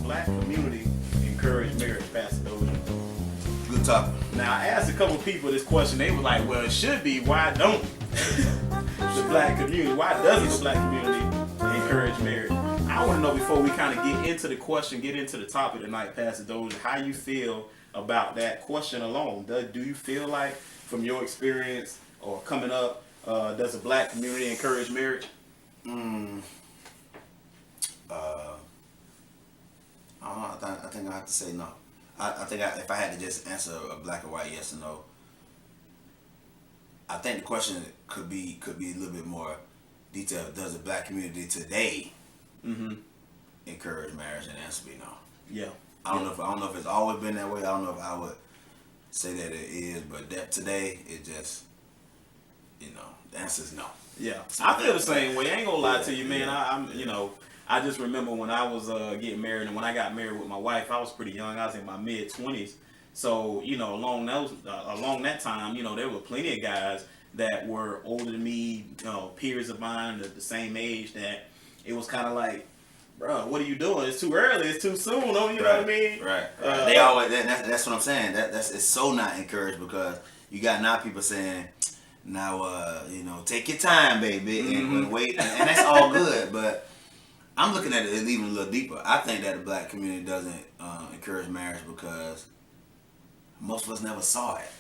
black community encourage marriage, Pastor Dozier? Good topic. Now, I asked a couple people this question. They were like, well, it should be. Why don't the black community, why doesn't the black community encourage marriage? I want to know before we kind of get into the question, get into the topic tonight, Pastor Dozier, how you feel about that question alone. Do you feel like, from your experience or coming up, does the black community encourage marriage? I think I have to say no. I think if I had to just answer a black or white yes or no, I think the question could be a little bit more detailed. Does the black community today encourage marriage? And the answer would be no. Yeah. I don't know if it's always been that way. I don't know if I would say that it is, but that today it just, the answer is no. Yeah, I feel the same way. I ain't gonna lie to you, man. I just remember when I was getting married, and when I got married with my wife, I was pretty young. I was in my mid-20s. So, along that time, there were plenty of guys that were older than me, peers of mine, the same age, that it was kind of like, bro, what are you doing? It's too early. It's too soon. You know what I mean? Right. They always. That's what I'm saying. It's so not encouraged, because you got now people saying, now, take your time, baby, and wait, and that's all good. But I'm looking at it even a little deeper. I think that the black community doesn't encourage marriage because most of us never saw it.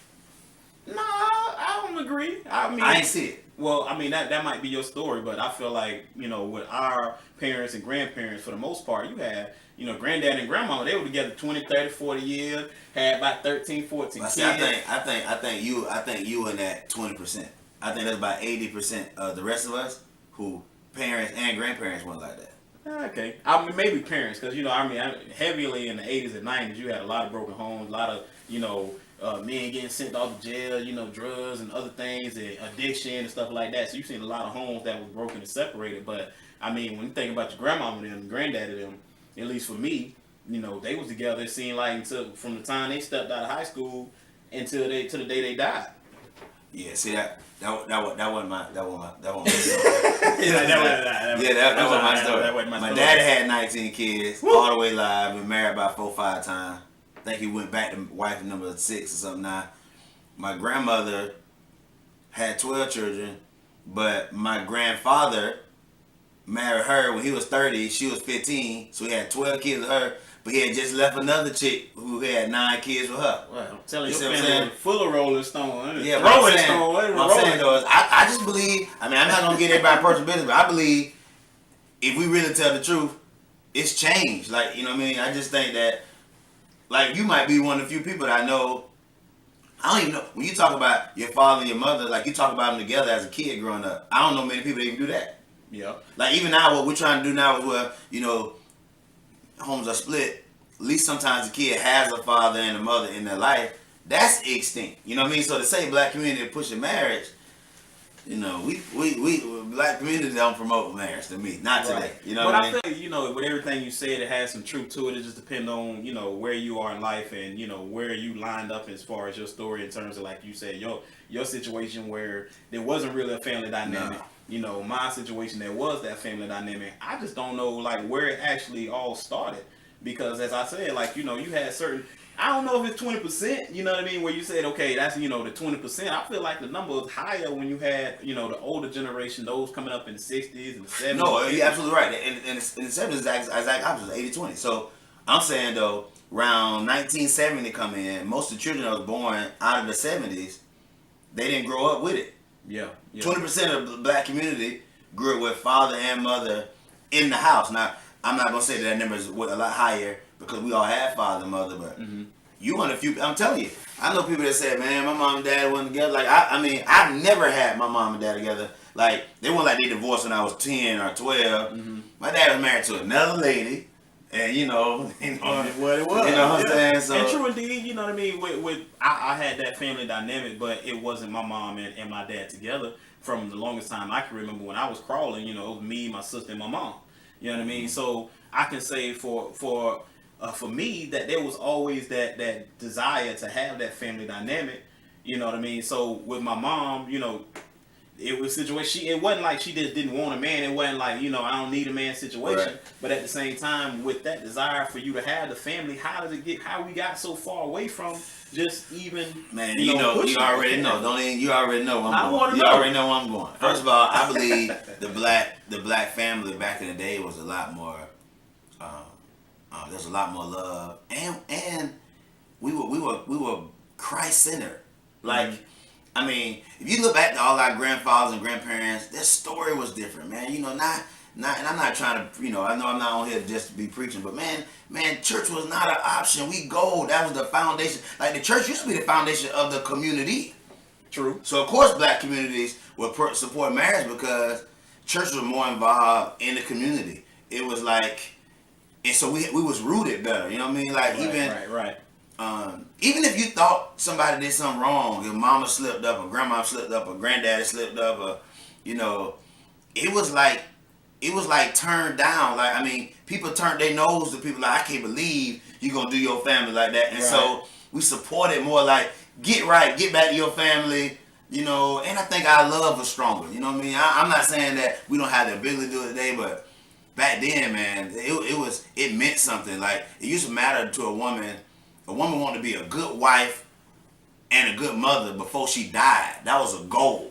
No, I don't agree. I ain't see it. Well, that might be your story, but I feel like, with our parents and grandparents, for the most part, you had, granddad and grandmama, they were together 20, 30, 40 years, had about 13, 14 kids. I think you in that 20%. I think that's about 80% of the rest of us who parents and grandparents weren't like that. Okay. Maybe parents, because, heavily in the 80s and 90s, you had a lot of broken homes, a lot of, men getting sent off to jail, drugs and other things, and addiction and stuff like that. So you've seen a lot of homes that was broken and separated. But, when you think about your grandmama and them, granddaddy them, at least for me, they was together, it seemed like, from the time they stepped out of high school till the day they died. Yeah, see that wasn't my story. That wasn't my story. My dad had 19 kids, all the way live, been married about 4 or 5 times. I think he went back to wife number 6 or something now. My grandmother had 12 children, but my grandfather married her when he was 30, she was 15, so he had 12 kids with her, but he had just left another chick who had 9 kids with her. Well, I'm telling you, your family full of Rolling Stone. Yeah, Rolling Stone. What I'm saying though is, I just believe, I'm not going to get everybody personal business, but I believe if we really tell the truth, it's changed. Like, I just think that, like, you might be one of the few people that I know. I don't even know, when you talk about your father and your mother, like you talk about them together as a kid growing up, I don't know many people that even do that. Yeah. Like, even now, what we're trying to do now is where, homes are split. At least sometimes the kid has a father and a mother in their life. That's extinct. You know what I mean? So to say black community pushing marriage, we black community don't promote marriage to me. Not today. Right. You know what I mean? I feel, with everything you said, it has some truth to it. It just depends on, where you are in life and, where you lined up as far as your story in terms of, like you said, your situation where there wasn't really a family dynamic. No. My situation, there was that family dynamic. I just don't know, like, where it actually all started. Because, as I said, like, you had certain, I don't know if it's 20%, you know what I mean, where you said, okay, that's, the 20%. I feel like the number was higher when you had, the older generation, those coming up in the 60s and the 70s. No, you're absolutely right. And in the 70s, I was 80-20. So, I'm saying, though, around 1970 come in, most of the children that was born out of the 70s, they didn't grow up with it. Yeah. 20% of the black community grew up with father and mother in the house. Now, I'm not going to say that number is a lot higher because we all had father and mother, but you want a few. I'm telling you, I know people that said, man, my mom and dad wasn't together. Like, I've never had my mom and dad together. Like, they weren't like they divorced when I was 10 or 12. My dad was married to another lady. And what it was. You know what I'm saying? So, and true indeed, you know what I mean? I had that family dynamic, but it wasn't my mom and my dad together from the longest time I can remember. When I was crawling, it was me, my sister, and my mom. You know what I mean? So I can say for me that there was always that desire to have that family dynamic. You know what I mean? So with my mom, it was a situation. It wasn't like she just didn't want a man. It wasn't like, you know, I don't need a man situation. Right. But at the same time, with that desire for you to have the family, how we got so far away from just even, Man, you already know. You already know where I'm going. You know. already know where I'm going. First of all, I believe the black family back in the day was a lot more. There's a lot more love, and we were Christ centered. Like, I mean, if you look back to all our grandfathers and grandparents, their story was different, man. You know, not, and I'm not trying to, you know, I know I'm not on here just to be preaching, but man, church was not an option. That was the foundation. Like, the church used to be the foundation of the community. True. So of course, black communities would support marriage because church was more involved in the community. It was like, and so we was rooted better. You know what I mean? Like, right. Even if you thought somebody did something wrong, if mama slipped up, or grandma slipped up, or granddaddy slipped up, or, you know, it was like turned down. Like, I mean, people turned their nose to people like, I can't believe you gonna do your family like that. And so we supported more like, get right, get back to your family, you know. And I think our love was stronger. You know what I mean? I'm not saying that we don't have the ability to do it today, but back then, man, it meant something. Like, it used to matter to a woman. A woman wanted to be a good wife and a good mother before she died. That was a goal.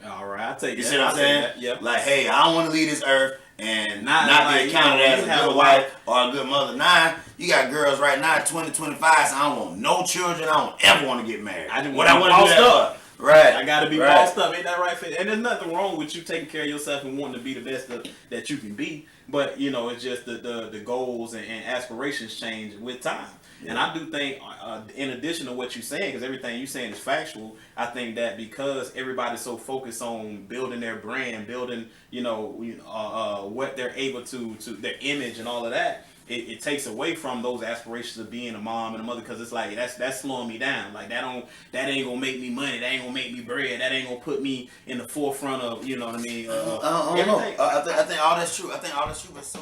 All right, I'll take it. You see what I'm saying? Yeah. Like, hey, I don't want to leave this earth and not like, be counted as a good wife or a good mother. Nah, you got girls right now, 20, 25, so I don't want no children. I don't ever want to get married. I just want to be bossed up. Right. I got to be bossed up. Ain't that right? And there's nothing wrong with you taking care of yourself and wanting to be the best that you can be. But, you know, it's just the goals and aspirations change with time. Yeah. And I do think, in addition to what you're saying, because everything you're saying is factual, I think that because everybody's so focused on building their brand, building, you know, what they're able to their image and all of that, it takes away from those aspirations of being a mom and a mother, because it's like that's slowing me down. Like, that ain't gonna make me money. That ain't gonna make me bread. That ain't gonna put me in the forefront of, you know what I mean. I don't know. I think all that's true. I think all that's true, but so.